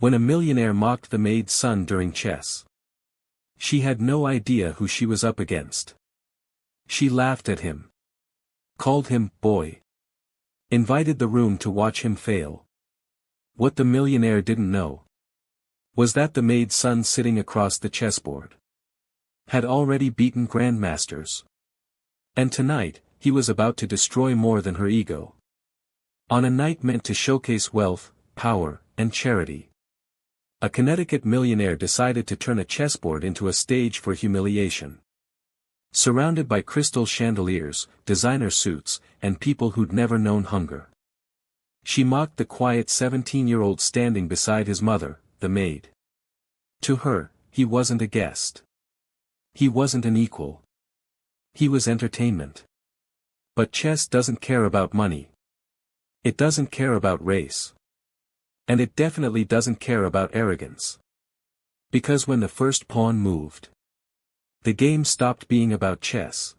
When a millionaire mocked the maid's son during chess. She had no idea who she was up against. She laughed at him. Called him, boy. Invited the room to watch him fail. What the millionaire didn't know was that the maid's son sitting across the chessboard had already beaten grandmasters. And tonight, he was about to destroy more than her ego. On a night meant to showcase wealth, power, and charity. A Connecticut millionaire decided to turn a chessboard into a stage for humiliation. Surrounded by crystal chandeliers, designer suits, and people who'd never known hunger. She mocked the quiet 17-year-old standing beside his mother, the maid. To her, he wasn't a guest. He wasn't an equal. He was entertainment. But chess doesn't care about money. It doesn't care about race. And it definitely doesn't care about arrogance. Because when the first pawn moved, the game stopped being about chess.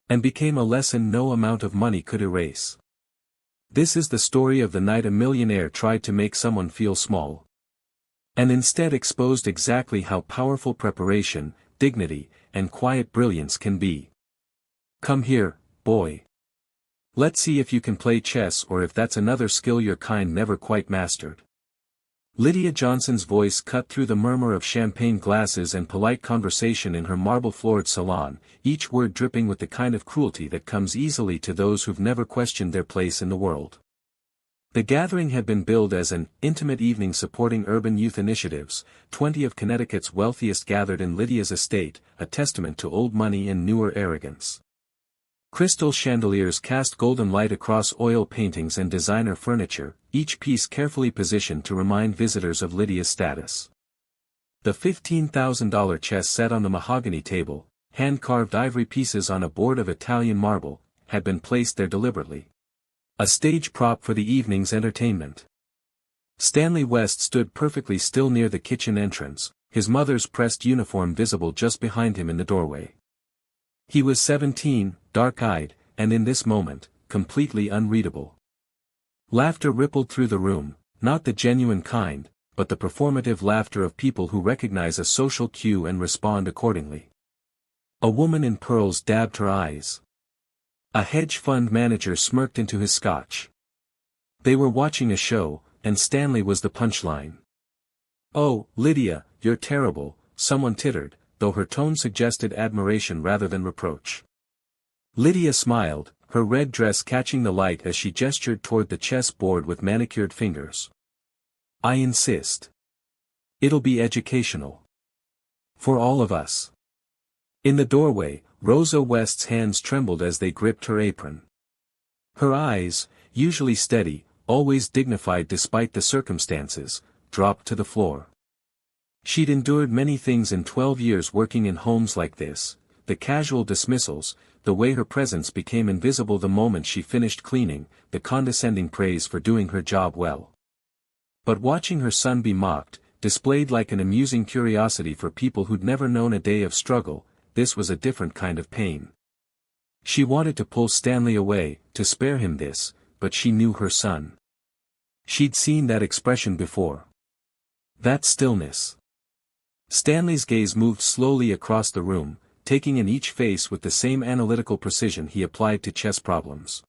And became a lesson no amount of money could erase. This is the story of the night a millionaire tried to make someone feel small. And instead exposed exactly how powerful preparation, dignity, and quiet brilliance can be. Come here, boy. Let's see if you can play chess or if that's another skill your kind never quite mastered. Lydia Johnson's voice cut through the murmur of champagne glasses and polite conversation in her marble-floored salon, each word dripping with the kind of cruelty that comes easily to those who've never questioned their place in the world. The gathering had been billed as an intimate evening supporting urban youth initiatives. 20 of Connecticut's wealthiest gathered in Lydia's estate, a testament to old money and newer arrogance. Crystal chandeliers cast golden light across oil paintings and designer furniture, each piece carefully positioned to remind visitors of Lydia's status. The $15,000 chess set on the mahogany table, hand-carved ivory pieces on a board of Italian marble, had been placed there deliberately. A stage prop for the evening's entertainment. Stanley West stood perfectly still near the kitchen entrance, his mother's pressed uniform visible just behind him in the doorway. He was 17, dark-eyed, and in this moment, completely unreadable. Laughter rippled through the room, not the genuine kind, but the performative laughter of people who recognize a social cue and respond accordingly. A woman in pearls dabbed her eyes. A hedge fund manager smirked into his scotch. They were watching a show, and Stanley was the punchline. "Oh, Lydia, you're terrible," someone tittered, though her tone suggested admiration rather than reproach. Lydia smiled, her red dress catching the light as she gestured toward the chess board with manicured fingers. "I insist. It'll be educational. For all of us." In the doorway, Rosa West's hands trembled as they gripped her apron. Her eyes, usually steady, always dignified despite the circumstances, dropped to the floor. She'd endured many things in 12 years working in homes like this, the casual dismissals, the way her presence became invisible the moment she finished cleaning, the condescending praise for doing her job well. But watching her son be mocked, displayed like an amusing curiosity for people who'd never known a day of struggle, this was a different kind of pain. She wanted to pull Stanley away, to spare him this, but she knew her son. She'd seen that expression before. That stillness. Stanley's gaze moved slowly across the room, taking in each face with the same analytical precision he applied to chess problems.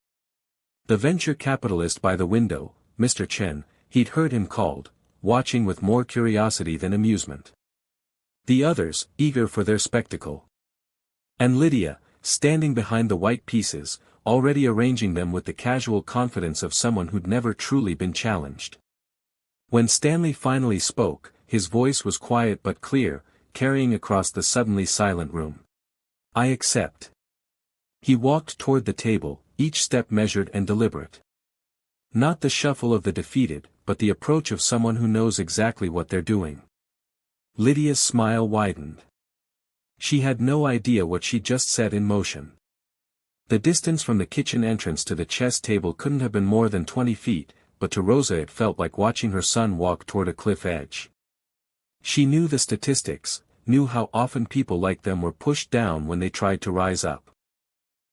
The venture capitalist by the window, Mr. Chen, he'd heard him called, watching with more curiosity than amusement. The others, eager for their spectacle. And Lydia, standing behind the white pieces, already arranging them with the casual confidence of someone who'd never truly been challenged. When Stanley finally spoke, his voice was quiet but clear, carrying across the suddenly silent room. "I accept." He walked toward the table, each step measured and deliberate. Not the shuffle of the defeated, but the approach of someone who knows exactly what they're doing. Lydia's smile widened. She had no idea what she'd just set in motion. The distance from the kitchen entrance to the chess table couldn't have been more than 20 feet, but to Rosa it felt like watching her son walk toward a cliff edge. She knew the statistics, knew how often people like them were pushed down when they tried to rise up.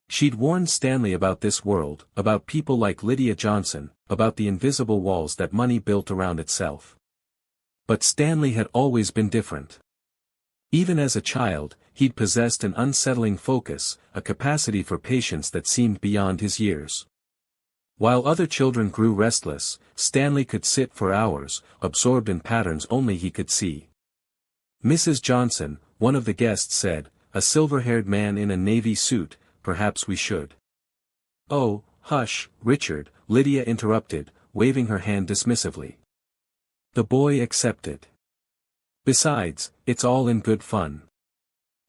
She'd warned Stanley about this world, about people like Lydia Johnson, about the invisible walls that money built around itself. But Stanley had always been different. Even as a child, he'd possessed an unsettling focus, a capacity for patience that seemed beyond his years. While other children grew restless, Stanley could sit for hours, absorbed in patterns only he could see. "Mrs. Johnson," one of the guests said, "a silver-haired man in a navy suit, perhaps we should." "Oh, hush, Richard," Lydia interrupted, waving her hand dismissively. The boy accepted. "Besides, it's all in good fun.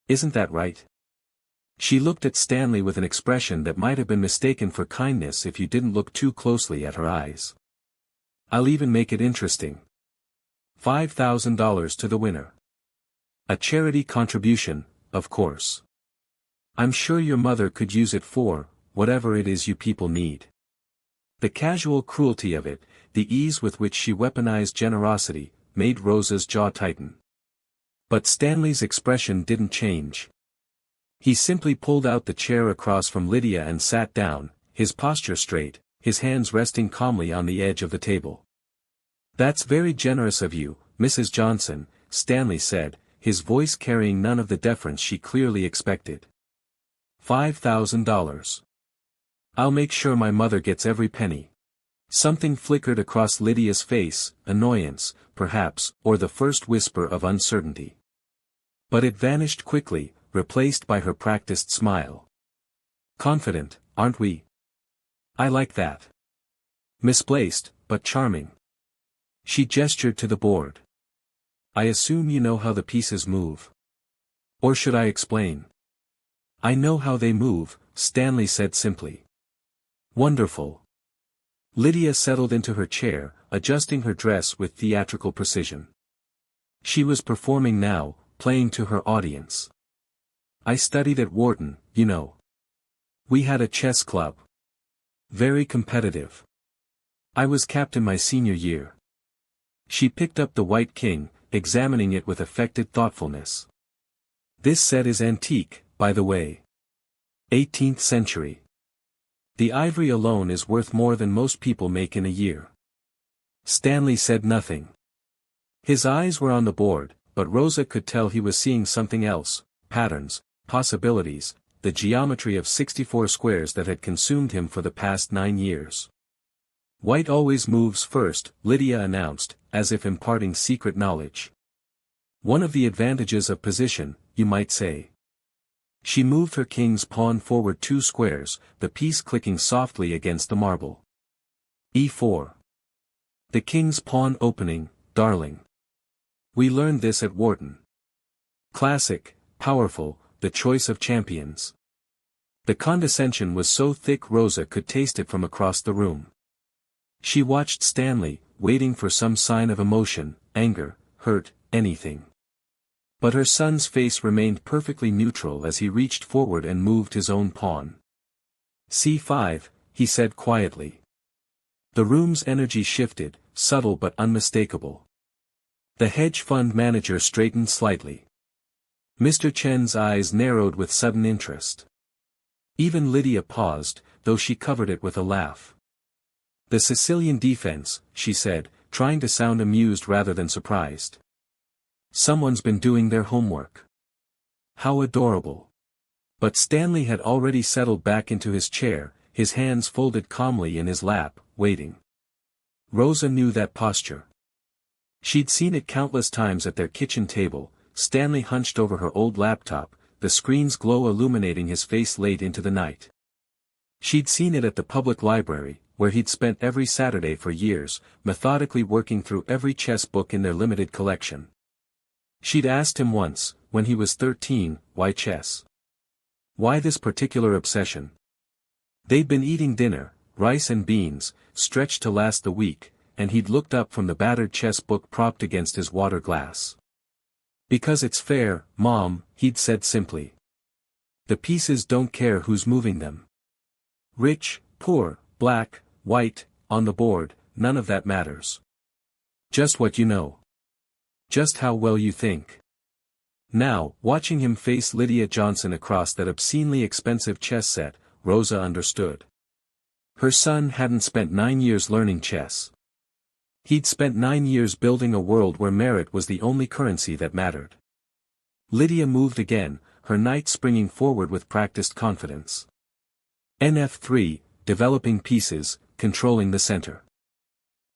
Isn't that right?" She looked at Stanley with an expression that might have been mistaken for kindness if you didn't look too closely at her eyes. "I'll even make it interesting. $5,000 to the winner. A charity contribution, of course. I'm sure your mother could use it for whatever it is you people need." The casual cruelty of it, the ease with which she weaponized generosity, made Rosa's jaw tighten. But Stanley's expression didn't change. He simply pulled out the chair across from Lydia and sat down, his posture straight, his hands resting calmly on the edge of the table. "That's very generous of you, Mrs. Johnson," Stanley said, his voice carrying none of the deference she clearly expected. $5,000. I'll make sure my mother gets every penny." Something flickered across Lydia's face, annoyance, perhaps, or the first whisper of uncertainty. But it vanished quickly, replaced by her practiced smile. "Confident, aren't we? I like that. Misplaced, but charming." She gestured to the board. "I assume you know how the pieces move. Or should I explain?" "I know how they move," Stanley said simply. "Wonderful." Lydia settled into her chair, adjusting her dress with theatrical precision. She was performing now, playing to her audience. "I studied at Wharton, you know. We had a chess club. Very competitive. I was captain my senior year." She picked up the white king, examining it with affected thoughtfulness. "This set is antique, by the way. 18th century. The ivory alone is worth more than most people make in a year." Stanley said nothing. His eyes were on the board, but Rosa could tell he was seeing something else: patterns, possibilities, the geometry of 64 squares that had consumed him for the past 9 years. "White always moves first," Lydia announced, as if imparting secret knowledge. "One of the advantages of position, you might say." She moved her king's pawn forward 2 squares, the piece clicking softly against the marble. E4. "The king's pawn opening, darling. We learned this at Wharton. Classic, powerful, the choice of champions." The condescension was so thick Rosa could taste it from across the room. She watched Stanley, waiting for some sign of emotion, anger, hurt, anything. But her son's face remained perfectly neutral as he reached forward and moved his own pawn. "C5, he said quietly. The room's energy shifted, subtle but unmistakable. The hedge fund manager straightened slightly. Mr. Chen's eyes narrowed with sudden interest. Even Lydia paused, though she covered it with a laugh. "The Sicilian defense," she said, trying to sound amused rather than surprised. "Someone's been doing their homework. How adorable." But Stanley had already settled back into his chair, his hands folded calmly in his lap, waiting. Rosa knew that posture. She'd seen it countless times at their kitchen table, Stanley hunched over her old laptop, the screen's glow illuminating his face late into the night. She'd seen it at the public library, where he'd spent every Saturday for years, methodically working through every chess book in their limited collection. She'd asked him once, when he was 13, why chess? Why this particular obsession? They'd been eating dinner, rice and beans, stretched to last the week, and he'd looked up from the battered chess book propped against his water glass. "Because it's fair, Mom," he'd said simply. "The pieces don't care who's moving them. Rich, poor, black, white, on the board, none of that matters. Just what you know. Just how well you think." Now, watching him face Lydia Johnson across that obscenely expensive chess set, Rosa understood. Her son hadn't spent 9 years learning chess. He'd spent 9 years building a world where merit was the only currency that mattered. Lydia moved again, her knight springing forward with practiced confidence. NF3, developing pieces, controlling the center.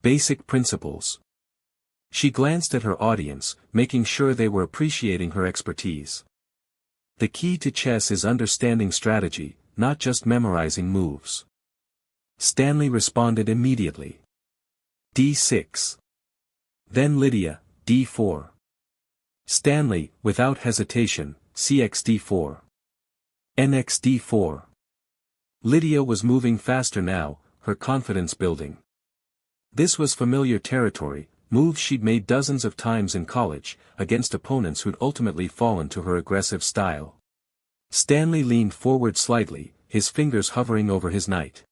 Basic principles. She glanced at her audience, making sure they were appreciating her expertise. The key to chess is understanding strategy, not just memorizing moves. Stanley responded immediately. D6. Then Lydia, D4. Stanley, without hesitation, CX-D4. NX-D4. Lydia was moving faster now, her confidence building. This was familiar territory, moves she'd made dozens of times in college, against opponents who'd ultimately fallen to her aggressive style. Stanley leaned forward slightly, his fingers hovering over his knight.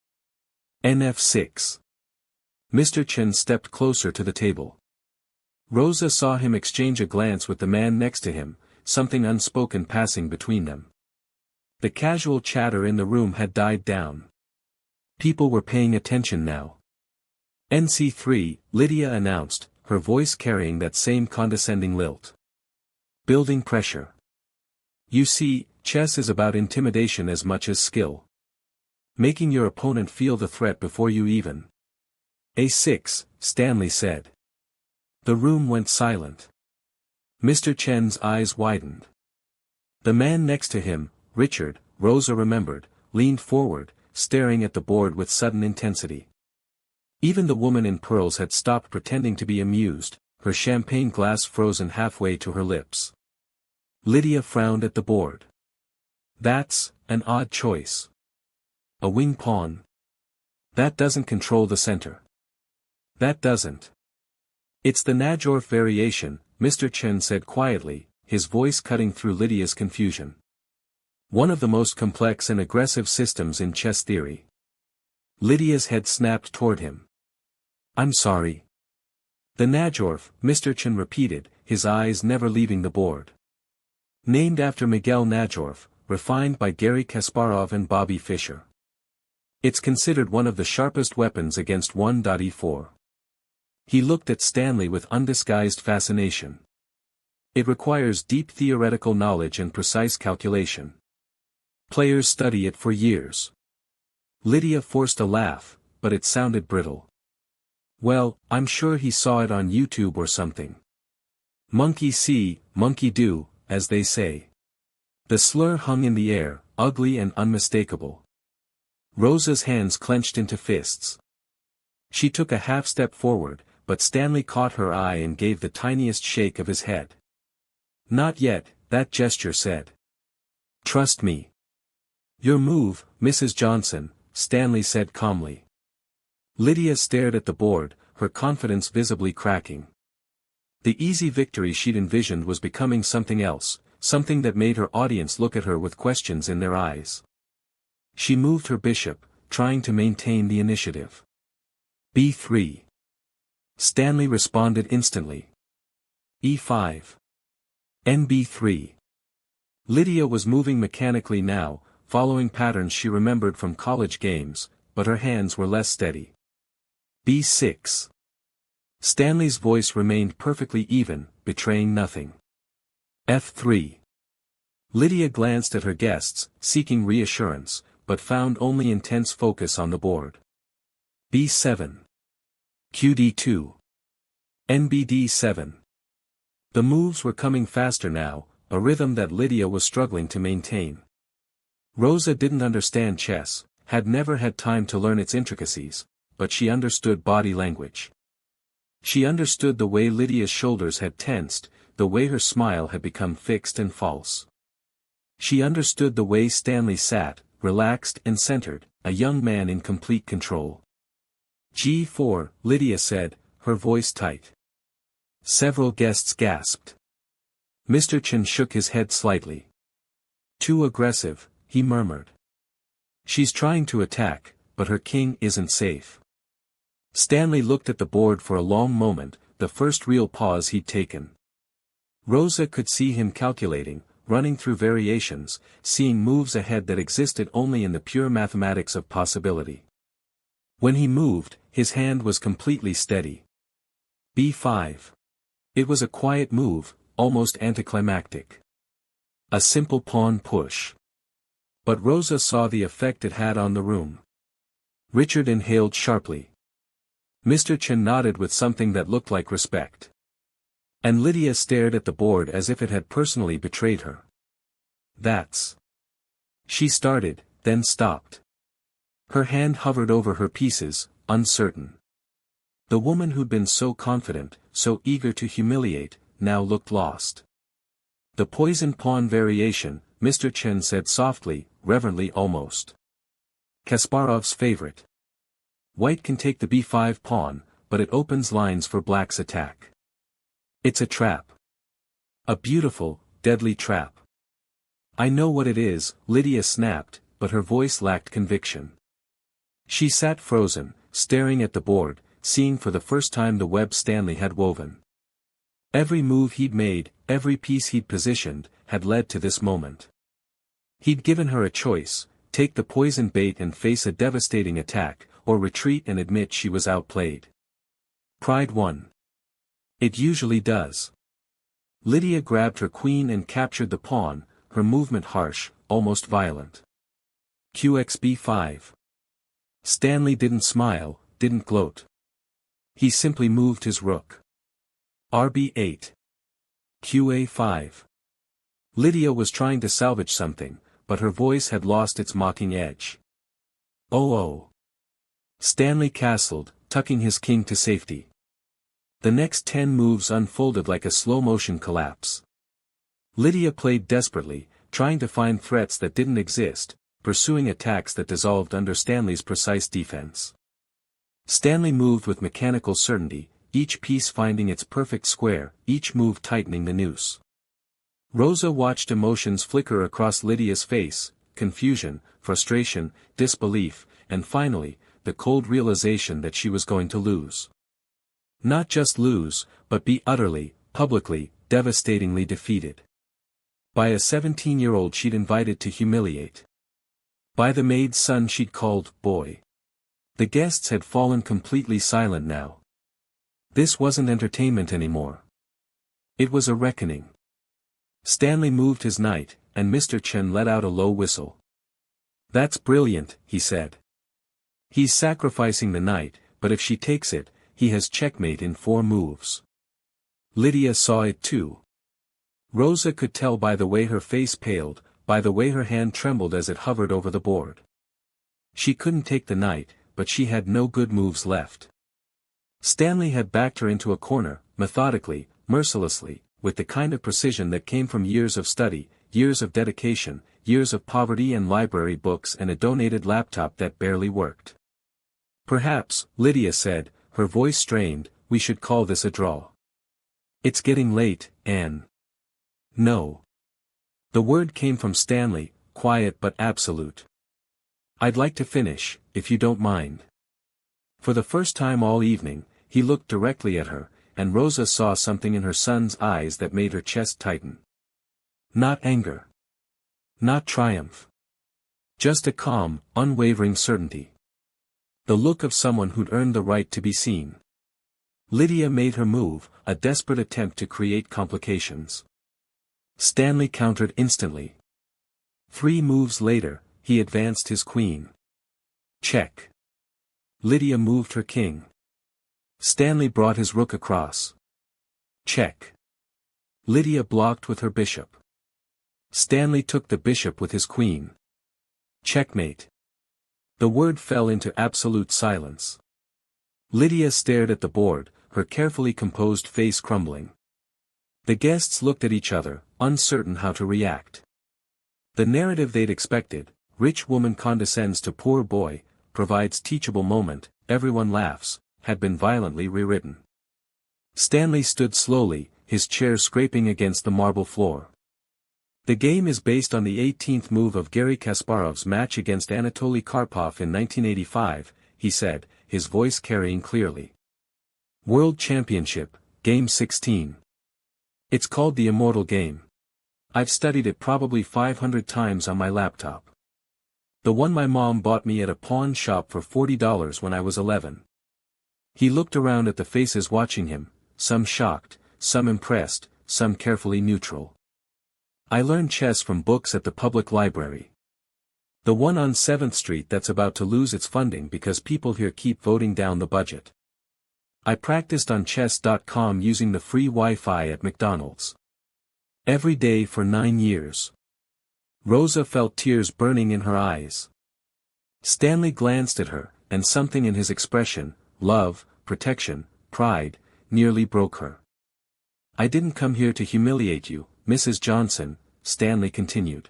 NF6. Mr. Chen stepped closer to the table. Rosa saw him exchange a glance with the man next to him, something unspoken passing between them. The casual chatter in the room had died down. People were paying attention now. NC3, Lydia announced, her voice carrying that same condescending lilt. Building pressure. You see, chess is about intimidation as much as skill. Making your opponent feel the threat before you even. A6, Stanley said. The room went silent. Mr. Chen's eyes widened. The man next to him, Richard, Rosa remembered, leaned forward, staring at the board with sudden intensity. Even the woman in pearls had stopped pretending to be amused, her champagne glass frozen halfway to her lips. Lydia frowned at the board. That's an odd choice. A wing pawn. That doesn't control the center. That doesn't. It's the Najorf variation, Mr. Chen said quietly, his voice cutting through Lydia's confusion. One of the most complex and aggressive systems in chess theory. Lydia's head snapped toward him. I'm sorry. The Najorf, Mr. Chen repeated, his eyes never leaving the board. Named after Miguel Najorf, refined by Garry Kasparov and Bobby Fischer. It's considered one of the sharpest weapons against 1.E4. He looked at Stanley with undisguised fascination. It requires deep theoretical knowledge and precise calculation. Players study it for years. Lydia forced a laugh, but it sounded brittle. Well, I'm sure he saw it on YouTube or something. Monkey see, monkey do, as they say. The slur hung in the air, ugly and unmistakable. Rosa's hands clenched into fists. She took a half step forward, but Stanley caught her eye and gave the tiniest shake of his head. Not yet, that gesture said. Trust me. Your move, Mrs. Johnson, Stanley said calmly. Lydia stared at the board, her confidence visibly cracking. The easy victory she'd envisioned was becoming something else, something that made her audience look at her with questions in their eyes. She moved her bishop, trying to maintain the initiative. B3. Stanley responded instantly. E5. NB3. Lydia was moving mechanically now, following patterns she remembered from college games, but her hands were less steady. B6. Stanley's voice remained perfectly even, betraying nothing. F3. Lydia glanced at her guests, seeking reassurance, but found only intense focus on the board. B7. QD2. NBD7. The moves were coming faster now, a rhythm that Lydia was struggling to maintain. Rosa didn't understand chess, had never had time to learn its intricacies, but she understood body language. She understood the way Lydia's shoulders had tensed, the way her smile had become fixed and false. She understood the way Stanley sat, relaxed and centered, a young man in complete control. G4, Lydia said, her voice tight. Several guests gasped. Mr. Chen shook his head slightly. Too aggressive, he murmured. She's trying to attack, but her king isn't safe. Stanley looked at the board for a long moment, the first real pause he'd taken. Rosa could see him calculating, running through variations, seeing moves ahead that existed only in the pure mathematics of possibility. When he moved, his hand was completely steady. b5. It was a quiet move, almost anticlimactic. A simple pawn push. But Rosa saw the effect it had on the room. Richard inhaled sharply. Mr. Chen nodded with something that looked like respect. And Lydia stared at the board as if it had personally betrayed her. That's. She started, then stopped. Her hand hovered over her pieces, uncertain. The woman who'd been so confident, so eager to humiliate, now looked lost. The poison pawn variation, Mr. Chen said softly, reverently almost. Kasparov's favorite. White can take the b5 pawn, but it opens lines for black's attack. It's a trap. A beautiful, deadly trap. I know what it is, Lydia snapped, but her voice lacked conviction. She sat frozen, staring at the board, seeing for the first time the web Stanley had woven. Every move he'd made, every piece he'd positioned, had led to this moment. He'd given her a choice: take the poison bait and face a devastating attack, or retreat and admit she was outplayed. Pride won. It usually does. Lydia grabbed her queen and captured the pawn, her movement harsh, almost violent. QXB5. Stanley didn't smile, didn't gloat. He simply moved his rook. RB8. QA5. Lydia was trying to salvage something, but her voice had lost its mocking edge. Oh. Stanley castled, tucking his king to safety. The next 10 moves unfolded like a slow-motion collapse. Lydia played desperately, trying to find threats that didn't exist, pursuing attacks that dissolved under Stanley's precise defense. Stanley moved with mechanical certainty, each piece finding its perfect square, each move tightening the noose. Rosa watched emotions flicker across Lydia's face: confusion, frustration, disbelief, and finally, the cold realization that she was going to lose. Not just lose, but be utterly, publicly, devastatingly defeated. By a 17-year-old she'd invited to humiliate. By the maid's son she'd called boy. The guests had fallen completely silent now. This wasn't entertainment anymore. It was a reckoning. Stanley moved his knight, and Mr. Chen let out a low whistle. "That's brilliant," he said. "He's sacrificing the knight, but if she takes it, he has checkmate in 4 moves." Lydia saw it too. Rosa could tell by the way her face paled, by the way her hand trembled as it hovered over the board. She couldn't take the knight, but she had no good moves left. Stanley had backed her into a corner, methodically, mercilessly, with the kind of precision that came from years of study, years of dedication, years of poverty and library books and a donated laptop that barely worked. "Perhaps," Lydia said, her voice strained, "we should call this a draw. It's getting late, Anne." "No." The word came from Stanley, quiet but absolute. "I'd like to finish, if you don't mind." For the first time all evening, he looked directly at her, and Rosa saw something in her son's eyes that made her chest tighten. Not anger. Not triumph. Just a calm, unwavering certainty. The look of someone who'd earned the right to be seen. Lydia made her move, a desperate attempt to create complications. Stanley countered instantly. 3 moves later, he advanced his queen. Check. Lydia moved her king. Stanley brought his rook across. Check. Lydia blocked with her bishop. Stanley took the bishop with his queen. Checkmate. The word fell into absolute silence. Lydia stared at the board, her carefully composed face crumbling. The guests looked at each other, uncertain how to react. The narrative they'd expected: rich woman condescends to poor boy, provides teachable moment, everyone laughs, had been violently rewritten. Stanley stood slowly, his chair scraping against the marble floor. "The game is based on the 18th move of Garry Kasparov's match against Anatoly Karpov in 1985, he said, his voice carrying clearly. "World Championship, Game 16. It's called the Immortal Game. I've studied it probably 500 times on my laptop. The one my mom bought me at a pawn shop for $40 when I was 11. He looked around at the faces watching him, some shocked, some impressed, some carefully neutral. I learned chess from books at the public library. The one on 7th Street that's about to lose its funding because people here keep voting down the budget. I practiced on chess.com using the free Wi-Fi at McDonald's. Every day for 9 years. Rosa felt tears burning in her eyes. Stanley glanced at her, and something in his expression, love, protection, pride, nearly broke her. I didn't come here to humiliate you, Mrs. Johnson, Stanley continued.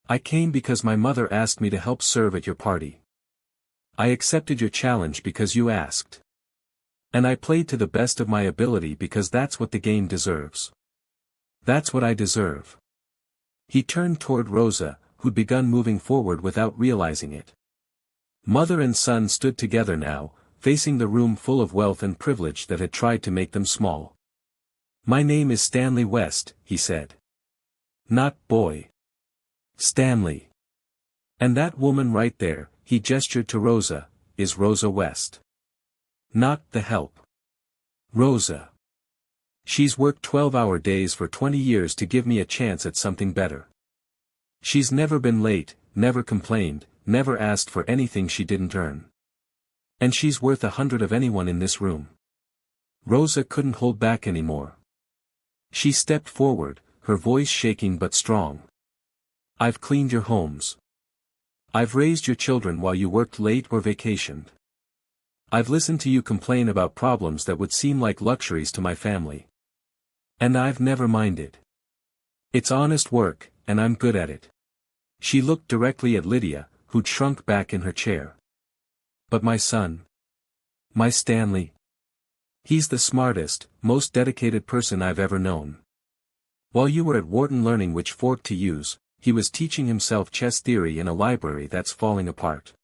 I came because my mother asked me to help serve at your party. I accepted your challenge because you asked. And I played to the best of my ability because that's what the game deserves. That's what I deserve. He turned toward Rosa, who'd begun moving forward without realizing it. Mother and son stood together now, facing the room full of wealth and privilege that had tried to make them small. My name is Stanley West, he said. Not boy. Stanley. And that woman right there, he gestured to Rosa, is Rosa West. Not the help. Rosa. She's worked 12-hour days for 20 years to give me a chance at something better. She's never been late, never complained, never asked for anything she didn't earn. And she's worth 100 of anyone in this room. Rosa couldn't hold back anymore. She stepped forward, her voice shaking but strong. I've cleaned your homes. I've raised your children while you worked late or vacationed. I've listened to you complain about problems that would seem like luxuries to my family. And I've never minded. It's honest work, and I'm good at it. She looked directly at Lydia, who'd shrunk back in her chair. But my son. My Stanley. He's the smartest, most dedicated person I've ever known. While you were at Wharton learning which fork to use, he was teaching himself chess theory in a library that's falling apart.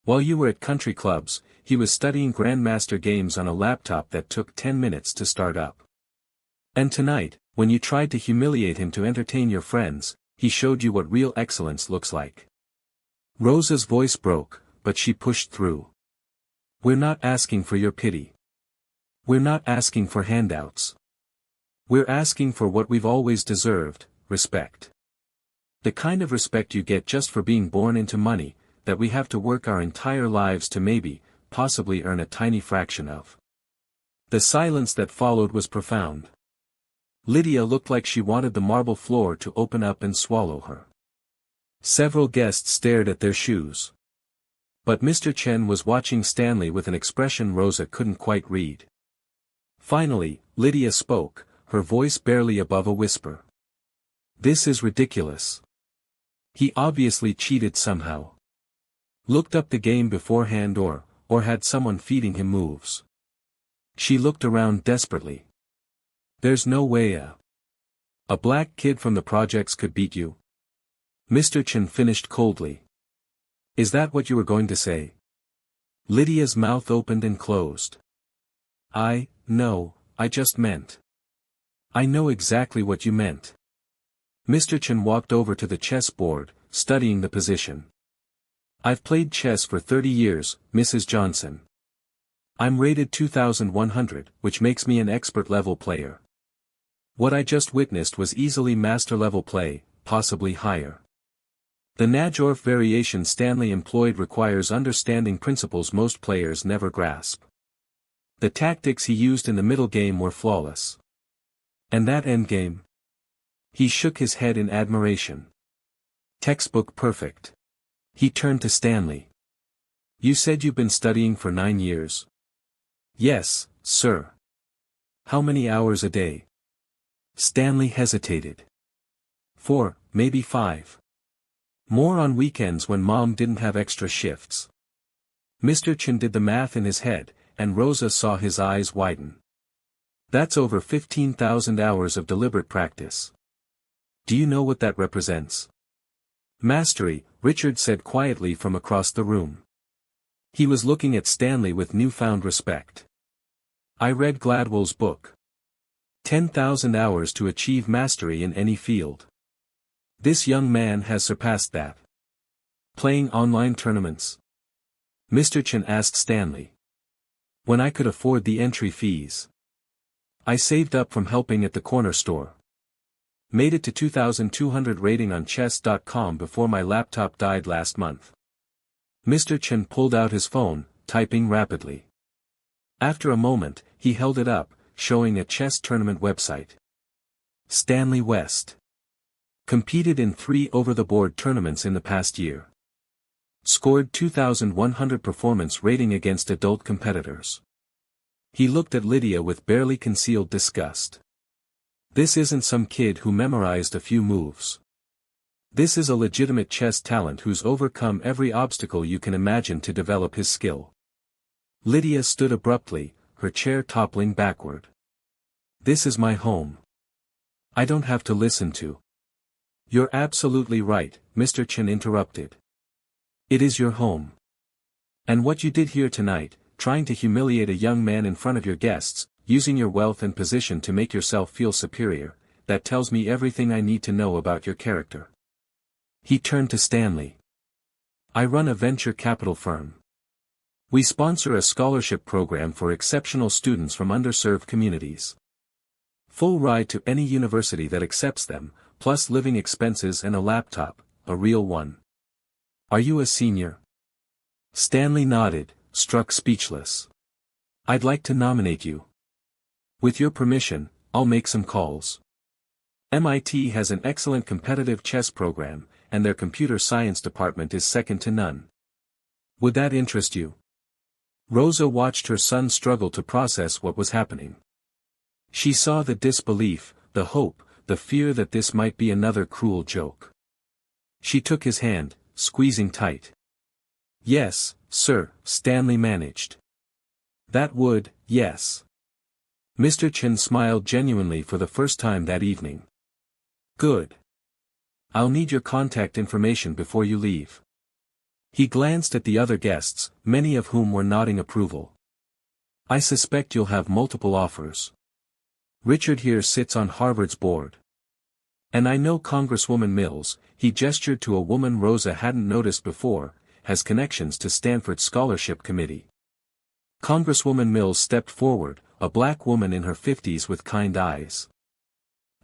While you were at country clubs, he was studying grandmaster games on a laptop that took 10 minutes to start up. And tonight, when you tried to humiliate him to entertain your friends, he showed you what real excellence looks like. Rosa's voice broke, but she pushed through. We're not asking for your pity. We're not asking for handouts. We're asking for what we've always deserved, respect. The kind of respect you get just for being born into money, that we have to work our entire lives to maybe, possibly earn a tiny fraction of. The silence that followed was profound. Lydia looked like she wanted the marble floor to open up and swallow her. Several guests stared at their shoes. But Mr. Chen was watching Stanley with an expression Rosa couldn't quite read. Finally, Lydia spoke, her voice barely above a whisper. This is ridiculous. He obviously cheated somehow. Looked up the game beforehand or had someone feeding him moves. She looked around desperately. There's no way a black kid from the projects could beat you. Mr. Chen finished coldly. Is that what you were going to say? Lydia's mouth opened and closed. No, I just meant. I know exactly what you meant. Mr. Chen walked over to the chessboard, studying the position. I've played chess for 30 years, Mrs. Johnson. I'm rated 2100, which makes me an expert-level player. What I just witnessed was easily master-level play, possibly higher. The Najorf variation Stanley employed requires understanding principles most players never grasp. The tactics he used in the middle game were flawless. And that endgame? He shook his head in admiration. Textbook perfect. He turned to Stanley. You said you've been studying for 9 years? Yes, sir. How many hours a day? Stanley hesitated. 4, maybe 5. More on weekends when Mom didn't have extra shifts. Mr. Chen did the math in his head, and Rosa saw his eyes widen. That's over 15,000 hours of deliberate practice. Do you know what that represents? Mastery, Richard said quietly from across the room. He was looking at Stanley with newfound respect. I read Gladwell's book. 10,000 hours to achieve mastery in any field. This young man has surpassed that. Playing online tournaments? Mr. Chen asked Stanley. When I could afford the entry fees. I saved up from helping at the corner store. Made it to 2,200 rating on chess.com before my laptop died last month. Mr. Chen pulled out his phone, typing rapidly. After a moment, he held it up, showing a chess tournament website. Stanley West. Competed in 3 over-the-board tournaments in the past year. Scored 2,100 performance rating against adult competitors. He looked at Lydia with barely concealed disgust. This isn't some kid who memorized a few moves. This is a legitimate chess talent who's overcome every obstacle you can imagine to develop his skill. Lydia stood abruptly, her chair toppling backward. This is my home. I don't have to listen to. You're absolutely right, Mr. Chen interrupted. It is your home. And what you did here tonight, trying to humiliate a young man in front of your guests, using your wealth and position to make yourself feel superior, that tells me everything I need to know about your character. He turned to Stanley. I run a venture capital firm. We sponsor a scholarship program for exceptional students from underserved communities. Full ride to any university that accepts them, plus living expenses and a laptop, a real one. Are you a senior? Stanley nodded, struck speechless. I'd like to nominate you. With your permission, I'll make some calls. MIT has an excellent competitive chess program, and their computer science department is second to none. Would that interest you? Rosa watched her son struggle to process what was happening. She saw the disbelief, the hope, the fear that this might be another cruel joke. She took his hand, squeezing tight. Yes, sir, Stanley managed. That would, yes. Mr. Chen smiled genuinely for the first time that evening. Good. I'll need your contact information before you leave. He glanced at the other guests, many of whom were nodding approval. I suspect you'll have multiple offers. Richard here sits on Harvard's board. And I know Congresswoman Mills, he gestured to a woman Rosa hadn't noticed before, has connections to Stanford's scholarship committee. Congresswoman Mills stepped forward, a black woman in her 50s with kind eyes.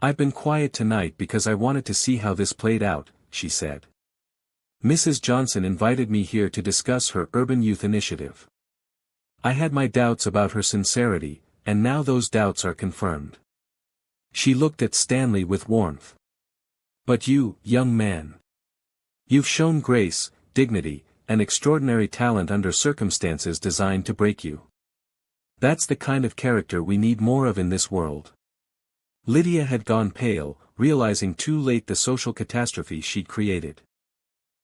I've been quiet tonight because I wanted to see how this played out, she said. Mrs. Johnson invited me here to discuss her urban youth initiative. I had my doubts about her sincerity, and now those doubts are confirmed. She looked at Stanley with warmth. But you, young man. You've shown grace, dignity, and extraordinary talent under circumstances designed to break you. That's the kind of character we need more of in this world. Lydia had gone pale, realizing too late the social catastrophe she'd created.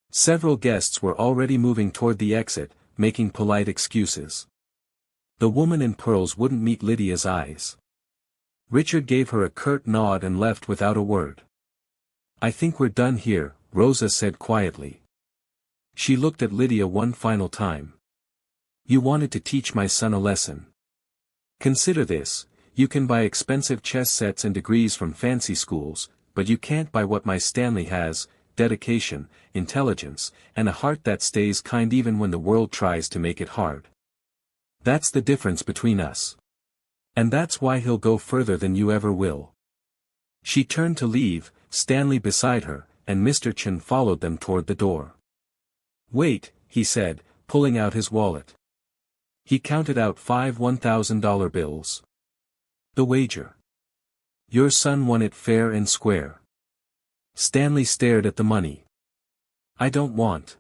Several guests were already moving toward the exit, making polite excuses. The woman in pearls wouldn't meet Lydia's eyes. Richard gave her a curt nod and left without a word. I think we're done here, Rosa said quietly. She looked at Lydia one final time. You wanted to teach my son a lesson. Consider this. You can buy expensive chess sets and degrees from fancy schools, but you can't buy what my Stanley has, dedication, intelligence, and a heart that stays kind even when the world tries to make it hard. That's the difference between us. And that's why he'll go further than you ever will. She turned to leave, Stanley beside her, and Mr. Chen followed them toward the door. Wait, he said, pulling out his wallet. He counted out 5 $1,000 bills. The wager. Your son won it fair and square. Stanley stared at the money. I don't want.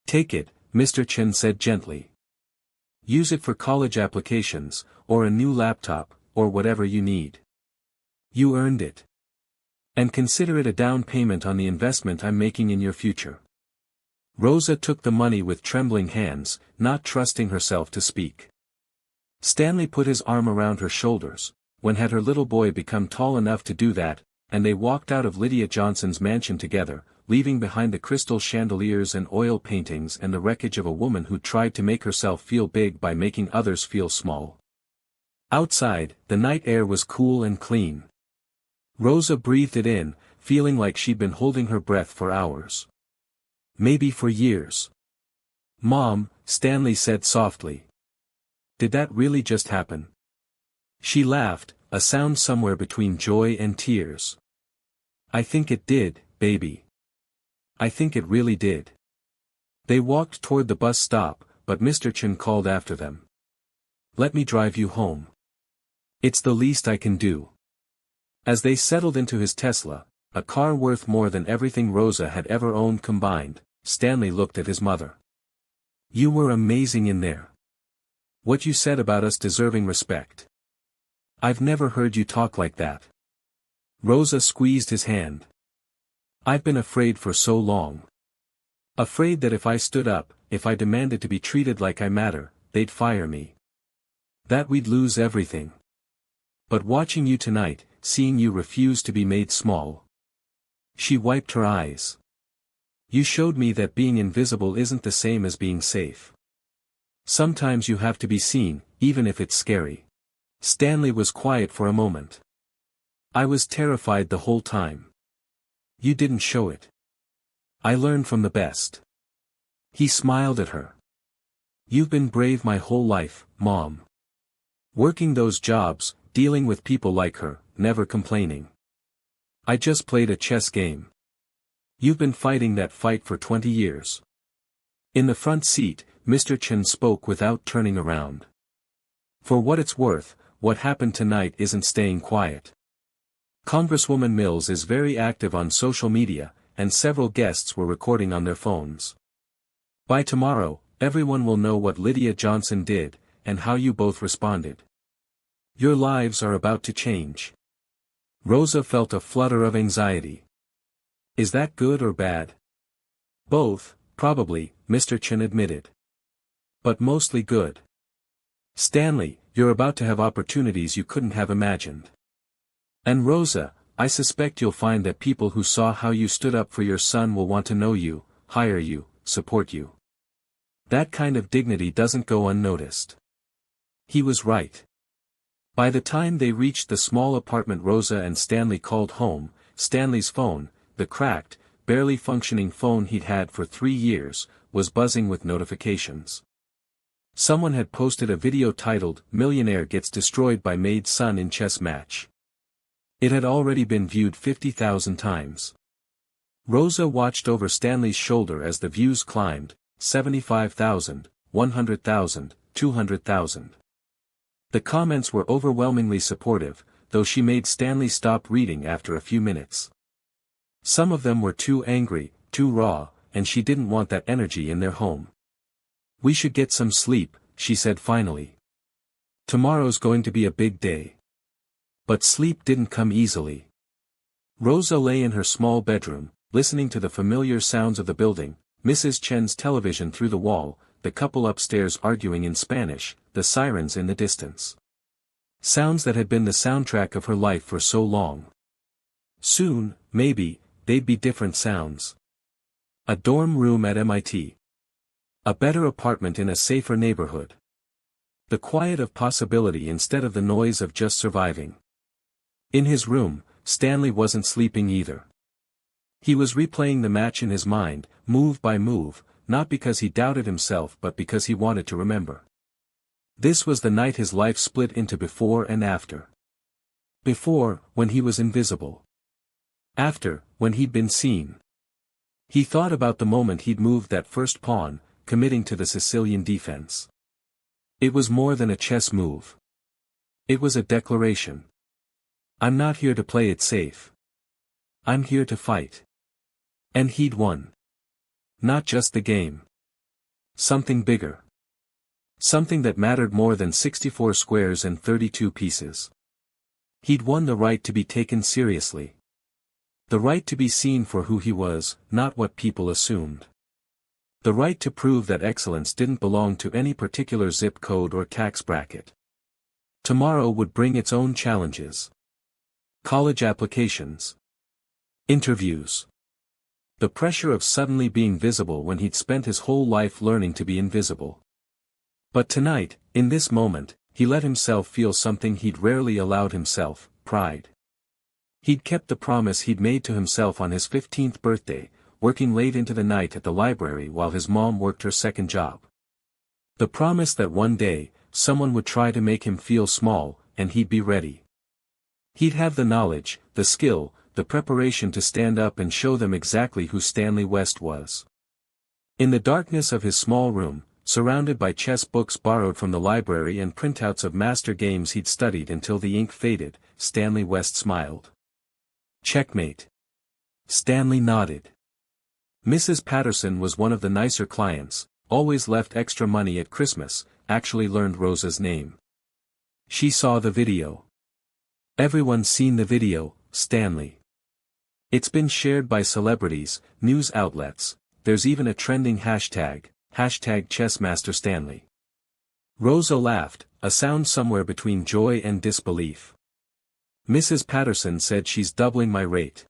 Take it, Mr. Chen said gently. Use it for college applications, or a new laptop, or whatever you need. You earned it. And consider it a down payment on the investment I'm making in your future. Rosa took the money with trembling hands, not trusting herself to speak. Stanley put his arm around her shoulders. When had her little boy become tall enough to do that? And they walked out of Lydia Johnson's mansion together, leaving behind the crystal chandeliers and oil paintings and the wreckage of a woman who tried to make herself feel big by making others feel small. Outside, the night air was cool and clean. Rosa breathed it in, feeling like she'd been holding her breath for hours. Maybe for years. Mom, Stanley said softly. Did that really just happen? She laughed, a sound somewhere between joy and tears. "I think it did, baby. I think it really did." They walked toward the bus stop, but Mr. Chen called after them. "Let me drive you home. It's the least I can do." As they settled into his Tesla, a car worth more than everything Rosa had ever owned combined, Stanley looked at his mother. "You were amazing in there. What you said about us deserving respect. I've never heard you talk like that." Rosa squeezed his hand. "I've been afraid for so long. Afraid that if I stood up, if I demanded to be treated like I matter, they'd fire me. That we'd lose everything. But watching you tonight, seeing you refuse to be made small." She wiped her eyes. "You showed me that being invisible isn't the same as being safe. Sometimes you have to be seen, even if it's scary." Stanley was quiet for a moment. "I was terrified the whole time. You didn't show it. I learned from the best." He smiled at her. "You've been brave my whole life, Mom. Working those jobs, dealing with people like her, never complaining. I just played a chess game. You've been fighting that fight for 20 years. In the front seat, Mr. Chen spoke without turning around. "For what it's worth, what happened tonight isn't staying quiet. Congresswoman Mills is very active on social media, and several guests were recording on their phones. By tomorrow, everyone will know what Lydia Johnson did, and how you both responded. Your lives are about to change." Rosa felt a flutter of anxiety. "Is that good or bad?" "Both, probably," Mr. Chen admitted. "But mostly good. Stanley, you're about to have opportunities you couldn't have imagined. And Rosa, I suspect you'll find that people who saw how you stood up for your son will want to know you, hire you, support you. That kind of dignity doesn't go unnoticed." He was right. By the time they reached the small apartment Rosa and Stanley called home, Stanley's phone, the cracked, barely functioning phone he'd had for 3 years, was buzzing with notifications. Someone had posted a video titled, "Millionaire Gets Destroyed by Maid's Son in Chess Match." It had already been viewed 50,000 times. Rosa watched over Stanley's shoulder as the views climbed, 75,000, 100,000, 200,000. The comments were overwhelmingly supportive, though she made Stanley stop reading after a few minutes. Some of them were too angry, too raw, and she didn't want that energy in their home. "We should get some sleep," she said finally. "Tomorrow's going to be a big day." But sleep didn't come easily. Rosa lay in her small bedroom, listening to the familiar sounds of the building, Mrs. Chen's television through the wall, the couple upstairs arguing in Spanish, the sirens in the distance. Sounds that had been the soundtrack of her life for so long. Soon, maybe, they'd be different sounds. A dorm room at MIT. A better apartment in a safer neighborhood. The quiet of possibility instead of the noise of just surviving. In his room, Stanley wasn't sleeping either. He was replaying the match in his mind, move by move, not because he doubted himself but because he wanted to remember. This was the night his life split into before and after. Before, when he was invisible. After, when he'd been seen. He thought about the moment he'd moved that first pawn, committing to the Sicilian defense. It was more than a chess move. It was a declaration. "I'm not here to play it safe. I'm here to fight." And he'd won. Not just the game. Something bigger. Something that mattered more than 64 squares and 32 pieces. He'd won the right to be taken seriously. The right to be seen for who he was, not what people assumed. The right to prove that excellence didn't belong to any particular zip code or tax bracket. Tomorrow would bring its own challenges. College applications. Interviews. The pressure of suddenly being visible when he'd spent his whole life learning to be invisible. But tonight, in this moment, he let himself feel something he'd rarely allowed himself, pride. He'd kept the promise he'd made to himself on his 15th birthday, working late into the night at the library while his mom worked her second job. The promise that one day, someone would try to make him feel small, and he'd be ready. He'd have the knowledge, the skill, the preparation to stand up and show them exactly who Stanley West was. In the darkness of his small room, surrounded by chess books borrowed from the library and printouts of master games he'd studied until the ink faded, Stanley West smiled. Checkmate. Stanley nodded. Mrs. Patterson was one of the nicer clients, always left extra money at Christmas, actually learned Rosa's name. She saw the video. Everyone's seen the video, Stanley. It's been shared by celebrities, news outlets, there's even a trending hashtag #ChessMasterStanley. Rosa laughed, a sound somewhere between joy and disbelief. Mrs. Patterson said she's doubling my rate.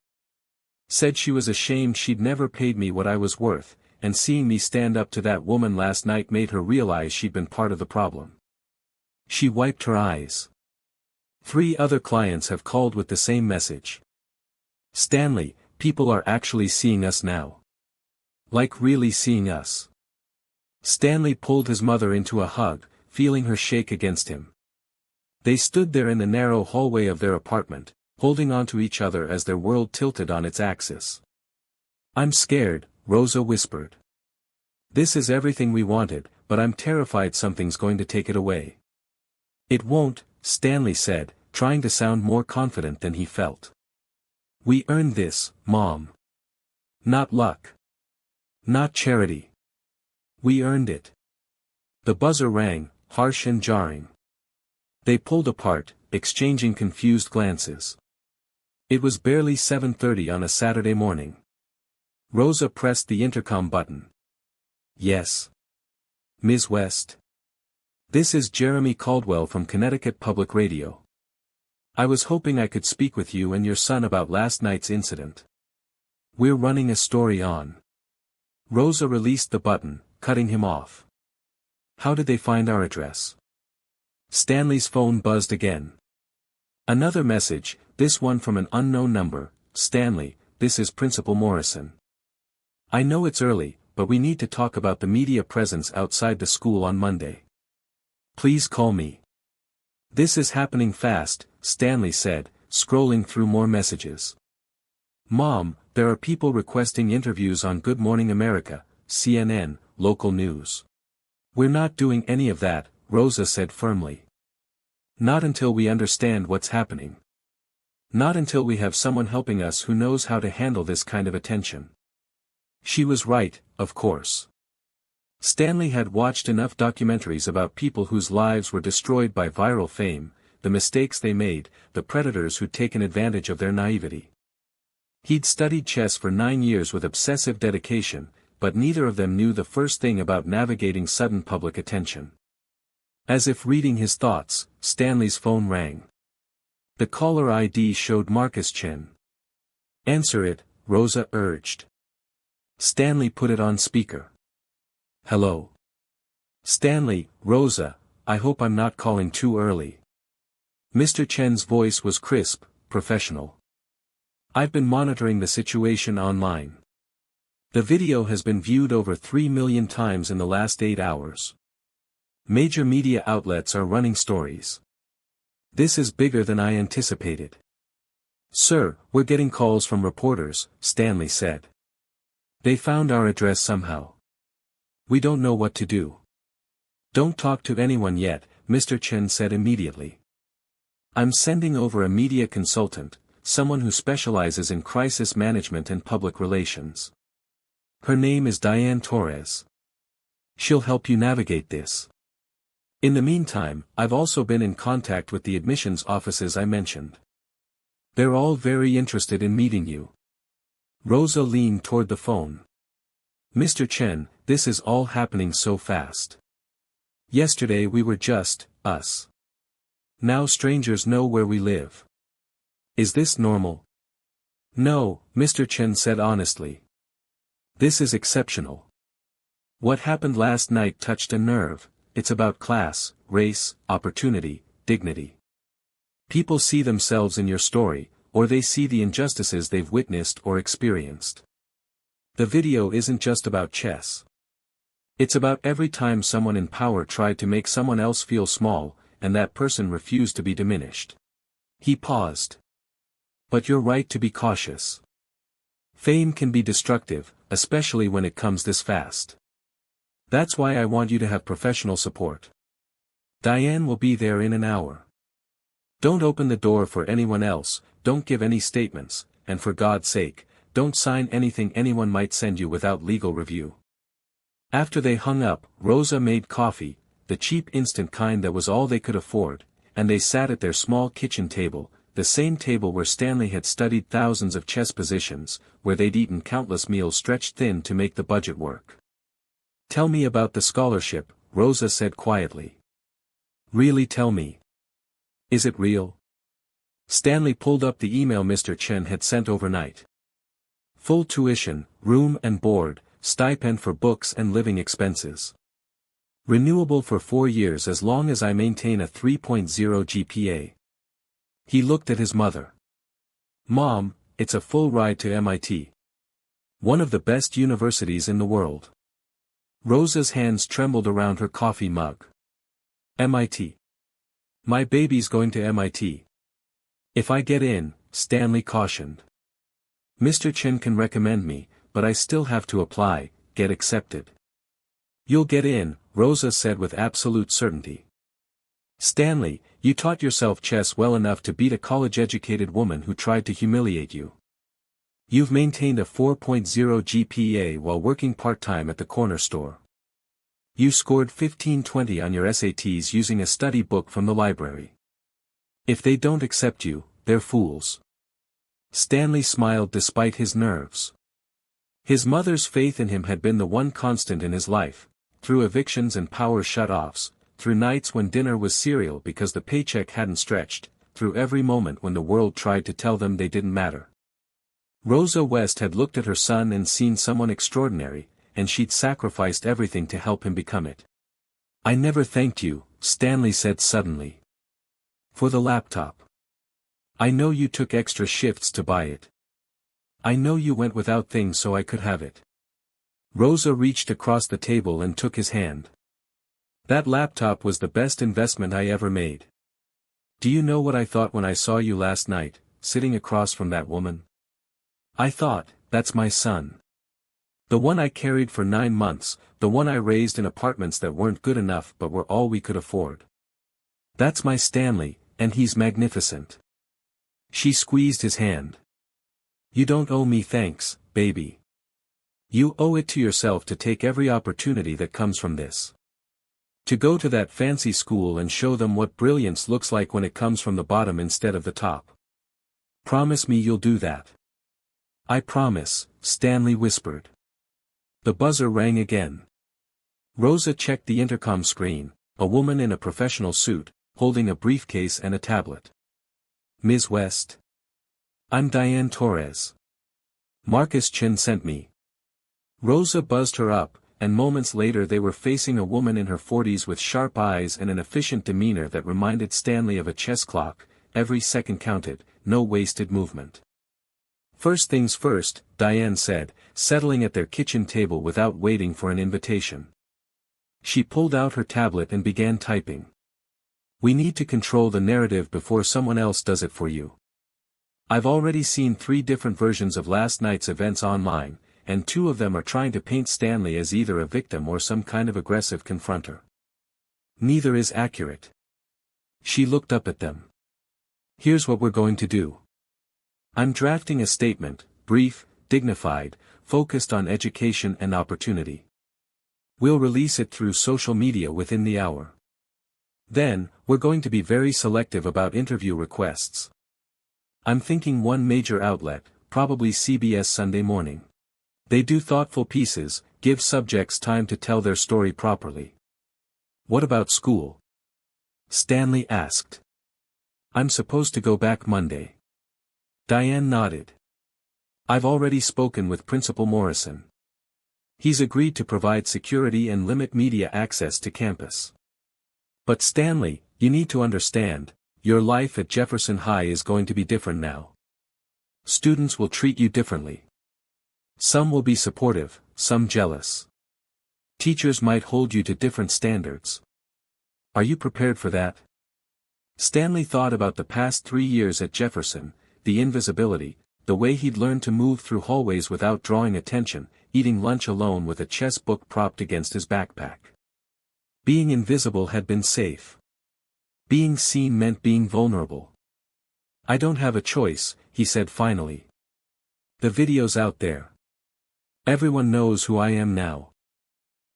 Said she was ashamed she'd never paid me what I was worth, and seeing me stand up to that woman last night made her realize she'd been part of the problem. She wiped her eyes. 3 other clients have called with the same message. Stanley, people are actually seeing us now. Like really seeing us. Stanley pulled his mother into a hug, feeling her shake against him. They stood there in the narrow hallway of their apartment, holding onto each other as their world tilted on its axis. I'm scared, Rosa whispered. This is everything we wanted, but I'm terrified something's going to take it away. It won't, Stanley said, trying to sound more confident than he felt. We earned this, Mom. Not luck. Not charity. We earned it. The buzzer rang, harsh and jarring. They pulled apart, exchanging confused glances. It was barely 7:30 on a Saturday morning. Rosa pressed the intercom button. Yes. Ms. West. This is Jeremy Caldwell from Connecticut Public Radio. I was hoping I could speak with you and your son about last night's incident. We're running a story on. Rosa released the button, cutting him off. How did they find our address? Stanley's phone buzzed again. Another message, this one from an unknown number. Stanley, this is Principal Morrison. I know it's early, but we need to talk about the media presence outside the school on Monday. Please call me. This is happening fast, Stanley said, scrolling through more messages. Mom, there are people requesting interviews on Good Morning America, CNN, local news. We're not doing any of that, Rosa said firmly. Not until we understand what's happening. Not until we have someone helping us who knows how to handle this kind of attention. She was right, of course. Stanley had watched enough documentaries about people whose lives were destroyed by viral fame, the mistakes they made, the predators who'd taken advantage of their naivety. He'd studied chess for 9 years with obsessive dedication, but neither of them knew the first thing about navigating sudden public attention. As if reading his thoughts, Stanley's phone rang. The caller ID showed Marcus Chen. Answer it, Rosa urged. Stanley put it on speaker. Hello. Stanley, Rosa, I hope I'm not calling too early. Mr. Chen's voice was crisp, professional. I've been monitoring the situation online. The video has been viewed over 3 million times in the last 8 hours. Major media outlets are running stories. This is bigger than I anticipated. Sir, we're getting calls from reporters, Stanley said. They found our address somehow. We don't know what to do. Don't talk to anyone yet, Mr. Chen said immediately. I'm sending over a media consultant, someone who specializes in crisis management and public relations. Her name is Diane Torres. She'll help you navigate this. In the meantime, I've also been in contact with the admissions offices I mentioned. They're all very interested in meeting you. Rosa leaned toward the phone. Mr. Chen, this is all happening so fast. Yesterday we were just, us. Now strangers know where we live. Is this normal? No, Mr. Chen said honestly. This is exceptional. What happened last night touched a nerve. It's about class, race, opportunity, dignity. People see themselves in your story, or they see the injustices they've witnessed or experienced. The video isn't just about chess. It's about every time someone in power tried to make someone else feel small, and that person refused to be diminished. He paused. But you're right to be cautious. Fame can be destructive, especially when it comes this fast. That's why I want you to have professional support. Diane will be there in an hour. Don't open the door for anyone else, don't give any statements, and for God's sake, don't sign anything anyone might send you without legal review. After they hung up, Rosa made coffee, the cheap instant kind that was all they could afford, and they sat at their small kitchen table, the same table where Stanley had studied thousands of chess positions, where they'd eaten countless meals stretched thin to make the budget work. Tell me about the scholarship, Rosa said quietly. Really tell me. Is it real? Stanley pulled up the email Mr. Chen had sent overnight. Full tuition, room and board, stipend for books and living expenses. Renewable for 4 years as long as I maintain a 3.0 GPA. He looked at his mother. Mom, it's a full ride to MIT. One of the best universities in the world. Rosa's hands trembled around her coffee mug. MIT. My baby's going to MIT. If I get in, Stanley cautioned. Mr. Chen can recommend me, but I still have to apply, get accepted. You'll get in, Rosa said with absolute certainty. Stanley, you taught yourself chess well enough to beat a college-educated woman who tried to humiliate you. You've maintained a 4.0 GPA while working part-time at the corner store. You scored 1520 on your SATs using a study book from the library. If they don't accept you, they're fools. Stanley smiled despite his nerves. His mother's faith in him had been the one constant in his life, through evictions and power shut-offs, through nights when dinner was cereal because the paycheck hadn't stretched, through every moment when the world tried to tell them they didn't matter. Rosa West had looked at her son and seen someone extraordinary, and she'd sacrificed everything to help him become it. I never thanked you, Stanley said suddenly. For the laptop. I know you took extra shifts to buy it. I know you went without things so I could have it. Rosa reached across the table and took his hand. That laptop was the best investment I ever made. Do you know what I thought when I saw you last night, sitting across from that woman? I thought, that's my son. The one I carried for 9 months, the one I raised in apartments that weren't good enough but were all we could afford. That's my Stanley, and he's magnificent. She squeezed his hand. You don't owe me thanks, baby. You owe it to yourself to take every opportunity that comes from this. To go to that fancy school and show them what brilliance looks like when it comes from the bottom instead of the top. Promise me you'll do that. I promise, Stanley whispered. The buzzer rang again. Rosa checked the intercom screen, a woman in a professional suit, holding a briefcase and a tablet. Ms. West? I'm Diane Torres. Marcus Chin sent me. Rosa buzzed her up, and moments later they were facing a woman in her 40s with sharp eyes and an efficient demeanor that reminded Stanley of a chess clock, every second counted, no wasted movement. First things first, Diane said, settling at their kitchen table without waiting for an invitation. She pulled out her tablet and began typing. We need to control the narrative before someone else does it for you. I've already seen 3 different versions of last night's events online, and 2 of them are trying to paint Stanley as either a victim or some kind of aggressive confronter. Neither is accurate. She looked up at them. Here's what we're going to do. I'm drafting a statement, brief, dignified, focused on education and opportunity. We'll release it through social media within the hour. Then, we're going to be very selective about interview requests. I'm thinking one major outlet, probably CBS Sunday Morning. They do thoughtful pieces, give subjects time to tell their story properly. What about school? Stanley asked. I'm supposed to go back Monday. Diane nodded. I've already spoken with Principal Morrison. He's agreed to provide security and limit media access to campus. But Stanley, you need to understand, your life at Jefferson High is going to be different now. Students will treat you differently. Some will be supportive, some jealous. Teachers might hold you to different standards. Are you prepared for that? Stanley thought about the past 3 years at Jefferson, the invisibility, the way he'd learned to move through hallways without drawing attention, eating lunch alone with a chess book propped against his backpack. Being invisible had been safe. Being seen meant being vulnerable. "I don't have a choice," he said finally. "The video's out there. Everyone knows who I am now.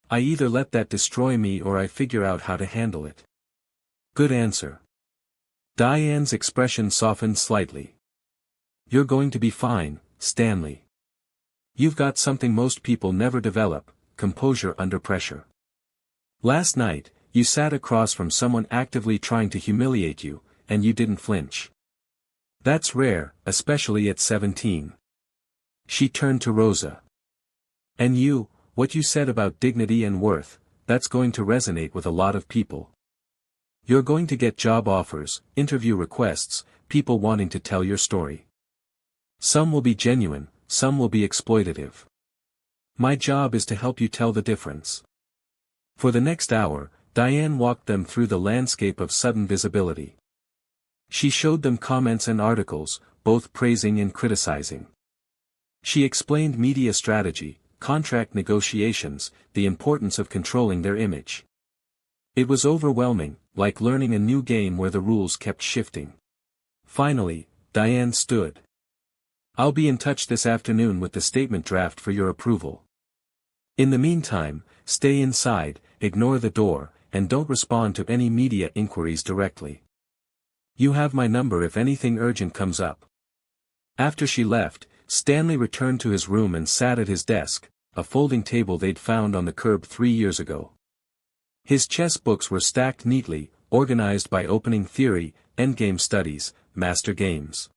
I either let that destroy me or I figure out how to handle it." "Good answer." Diane's expression softened slightly. "You're going to be fine, Stanley. You've got something most people never develop, composure under pressure. Last night, you sat across from someone actively trying to humiliate you, and you didn't flinch. That's rare, especially at 17. She turned to Rosa. "And you, what you said about dignity and worth, that's going to resonate with a lot of people. You're going to get job offers, interview requests, people wanting to tell your story. Some will be genuine, some will be exploitative. My job is to help you tell the difference." For the next hour, Diane walked them through the landscape of sudden visibility. She showed them comments and articles, both praising and criticizing. She explained media strategy, contract negotiations, the importance of controlling their image. It was overwhelming, like learning a new game where the rules kept shifting. Finally, Diane stood. "I'll be in touch this afternoon with the statement draft for your approval. In the meantime, stay inside, ignore the door, and don't respond to any media inquiries directly. You have my number if anything urgent comes up." After she left, Stanley returned to his room and sat at his desk, a folding table they'd found on the curb 3 years ago. His chess books were stacked neatly, organized by opening theory, endgame studies, master games.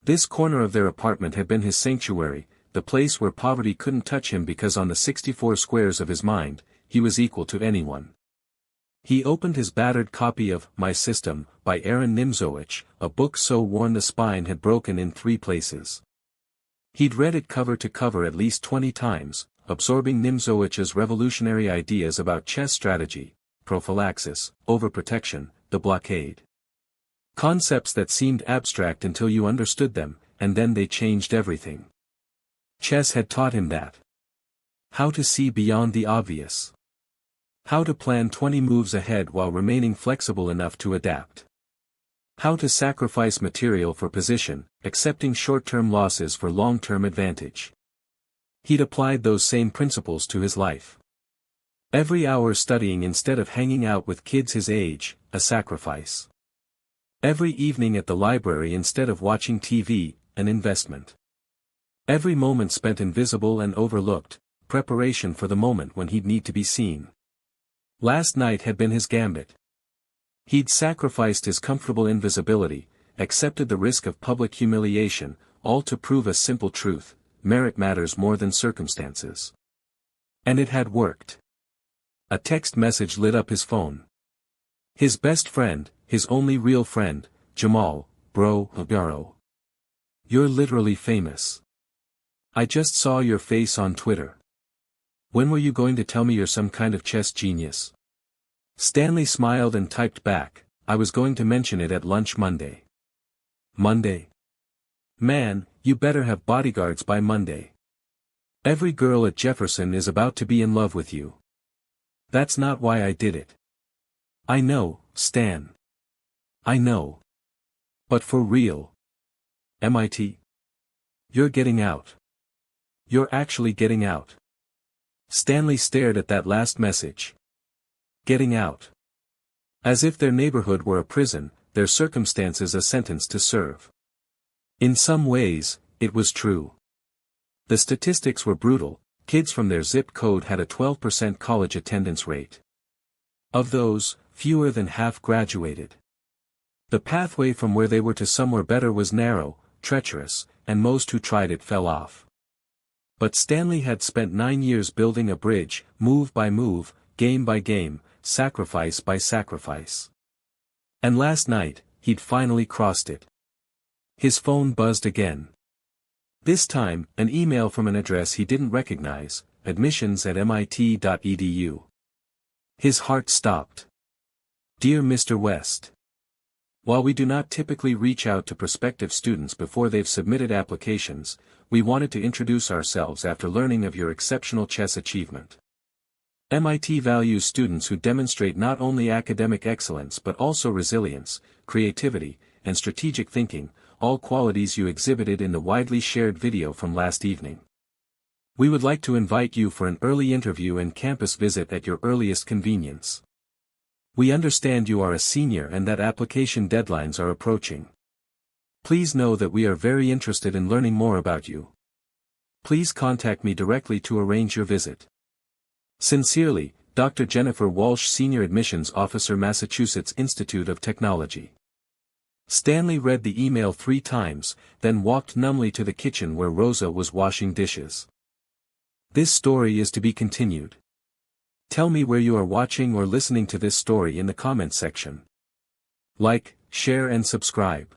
This corner of their apartment had been his sanctuary, the place where poverty couldn't touch him because on the 64 squares of his mind, he was equal to anyone. He opened his battered copy of My System, by Aaron Nimzowitsch, a book so worn the spine had broken in 3 places. He'd read it cover to cover at least 20 times, absorbing Nimzowicz's revolutionary ideas about chess strategy, prophylaxis, overprotection, the blockade. Concepts that seemed abstract until you understood them, and then they changed everything. Chess had taught him that. How to see beyond the obvious. How to plan 20 moves ahead while remaining flexible enough to adapt. How to sacrifice material for position, accepting short-term losses for long-term advantage. He'd applied those same principles to his life. Every hour studying instead of hanging out with kids his age, a sacrifice. Every evening at the library instead of watching TV, an investment. Every moment spent invisible and overlooked, preparation for the moment when he'd need to be seen. Last night had been his gambit. He'd sacrificed his comfortable invisibility, accepted the risk of public humiliation, all to prove a simple truth: merit matters more than circumstances. And it had worked. A text message lit up his phone. His best friend, his only real friend, Jamal, bro. You're literally famous. I just saw your face on Twitter. When were you going to tell me you're some kind of chess genius? Stanley smiled and typed back, I was going to mention it at lunch Monday. Monday? Man, you better have bodyguards by Monday. Every girl at Jefferson is about to be in love with you. That's not why I did it. I know, Stan. I know. But for real. MIT? You're getting out. You're actually getting out. Stanley stared at that last message. Getting out. As if their neighborhood were a prison, their circumstances a sentence to serve. In some ways, it was true. The statistics were brutal. Kids from their zip code had a 12% college attendance rate. Of those, fewer than half graduated. The pathway from where they were to somewhere better was narrow, treacherous, and most who tried it fell off. But Stanley had spent 9 years building a bridge, move by move, game by game, sacrifice by sacrifice. And last night, he'd finally crossed it. His phone buzzed again. This time, an email from an address he didn't recognize, admissions@mit.edu. His heart stopped. Dear Mr. West. While we do not typically reach out to prospective students before they've submitted applications, we wanted to introduce ourselves after learning of your exceptional chess achievement. MIT values students who demonstrate not only academic excellence but also resilience, creativity, and strategic thinking, all qualities you exhibited in the widely shared video from last evening. We would like to invite you for an early interview and campus visit at your earliest convenience. We understand you are a senior and that application deadlines are approaching. Please know that we are very interested in learning more about you. Please contact me directly to arrange your visit. Sincerely, Dr. Jennifer Walsh, Senior Admissions Officer, Massachusetts Institute of Technology. Stanley read the email 3 times, then walked numbly to the kitchen where Rosa was washing dishes. This story is to be continued. Tell me where you are watching or listening to this story in the comments section. Like, share and subscribe.